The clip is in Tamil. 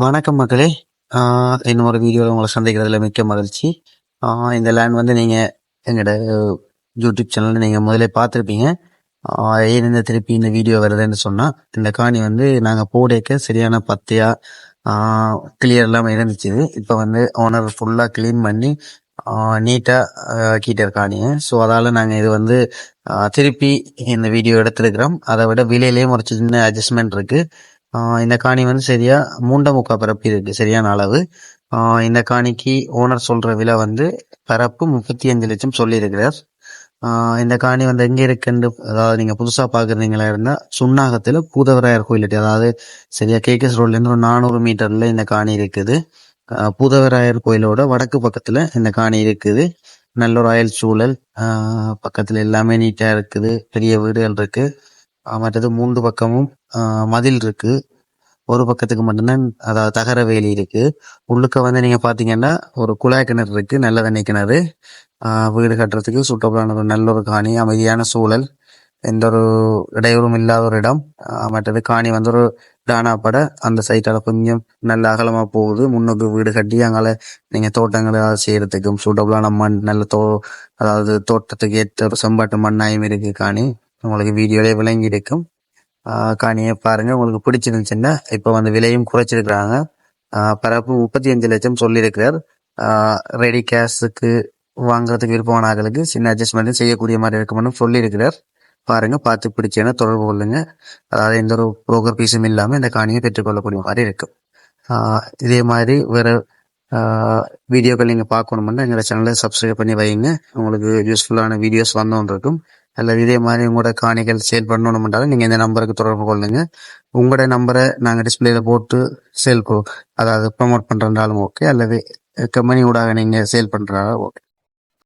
வணக்கம் மக்களே. இன்னொரு வீடியோவில் உங்களை சந்திக்கிறதுல மிக்க மகிழ்ச்சி. இந்த லேண்ட் வந்து நீங்கள் எங்களோட யூடியூப் சேனலில் நீங்கள் முதலே பார்த்துருப்பீங்க. ஏன் இந்த திருப்பி இந்த வீடியோ வருதுன்னு சொன்னால், இந்த காணி வந்து நாங்கள் போடேக்க சரியான பத்தையாக கிளியர் இல்லாமல் இருந்துச்சு. இப்போ வந்து ஓனர் ஃபுல்லாக க்ளீன் பண்ணி நீட்டாக கீட்டர் காணிங்க. ஸோ அதால் நாங்கள் இது வந்து திருப்பி இந்த வீடியோ எடுத்துருக்கிறோம். அதை விட விலையிலேயும் ஒரு சின்ன அட்ஜஸ்ட்மெண்ட் இருக்குது. இந்த காணி வந்து சரியா 3.25 பரப்பு இருக்கு, சரியான அளவு. இந்த காணிக்கு ஓனர் சொல்ற விலை வந்து பரப்பு 35 லட்சம் சொல்லியிருக்கிறார். இந்த காணி வந்து எங்க இருக்குன்னு, அதாவது நீங்க புதுசா பாக்குறீங்களா இருந்தா சுன்னாகத்துல பூதவராயர் கோயில், அதாவது சரியா கேகேஎஸ் ரோட்ல இருந்து ஒரு 400 மீட்டர்ல இந்த காணி இருக்குது. பூதவராயர் கோயிலோட வடக்கு பக்கத்துல இந்த காணி இருக்குது. நல்ல ஒரு அயல் சூழல், பக்கத்துல எல்லாமே நீட்டா இருக்குது, பெரிய வீடுகள் இருக்கு. மற்றது 3 பக்கமும் மதில் இருக்கு. ஒரு பக்கத்துக்கு மட்டும்தான், அதாவது தகர வேலி இருக்கு. உள்ளுக்க வந்து நீங்க பாத்தீங்கன்னா ஒரு குழாய் கிணறு இருக்கு, நல்ல தண்ணி கிணறு. வீடு கட்டுறதுக்கு சூட்டபிளான ஒரு நல்ல ஒரு காணி, அமைதியான சூழல், எந்த ஒரு இடையூறும் இல்லாத ஒரு இடம். மற்றது காணி வந்து ஒரு டானாப்பட அந்த சைட்டால கொஞ்சம் நல்ல அகலமா போகுது. முன்னுக்கு வீடு கட்டி அங்கால நீங்க தோட்டங்களை செய்யறதுக்கும் சூட்டபிளான மண், நல்ல அதாவது தோட்டத்துக்கு ஏற்ற ஒரு செம்பாட்டு மண்ணாயும் இருக்கு காணி. உங்களுக்கு வீடியோலயே விளங்கி இருக்கும். காணியை பாருங்க, உங்களுக்கு பிடிச்சிருந்துச்சுன்னா இப்போ வந்து விலையும் குறைச்சிருக்கிறாங்க. பரப்பு 35 லட்சம் சொல்லியிருக்கிறார். ரெடி கேஷுக்கு வாங்குறதுக்கு விருப்பமான ஆகளுக்கு சின்ன அட்ஜஸ்ட்மெண்ட் செய்யக்கூடிய மாதிரி இருக்குமென்னு சொல்லியிருக்கிறார். பாருங்க, பார்த்து பிடிச்சேன்னா தொடர்பு கொள்ளுங்க. அதாவது எந்த ஒரு புரோக்கர் பீஸும் இல்லாமல் இந்த காணியை பெற்றுக்கொள்ளக்கூடிய மாதிரி இருக்கும். இதே மாதிரி வேற வீடியோக்கள் நீங்கள் பார்க்கணும்னா எங்களோட சேனலை சப்ஸ்கிரைப் பண்ணி வைங்க. உங்களுக்கு யூஸ்ஃபுல்லான வீடியோஸ் வந்தோன்னு இருக்கும். அல்லது இதே மாதிரி உங்களோட காணிகள் சேல் பண்ணணும்ன்றாலும் நீங்கள் இந்த நம்பருக்கு தொடர்பு கொள்ளுங்க. உங்களோட நம்பரை நாங்கள் டிஸ்பிளேல போட்டு அதாவது ப்ரமோட் பண்ணுறதாலும் ஓகே, அல்லது கம்பெனி ஊடாக நீங்கள் சேல் பண்ணுறதாலும் ஓகே.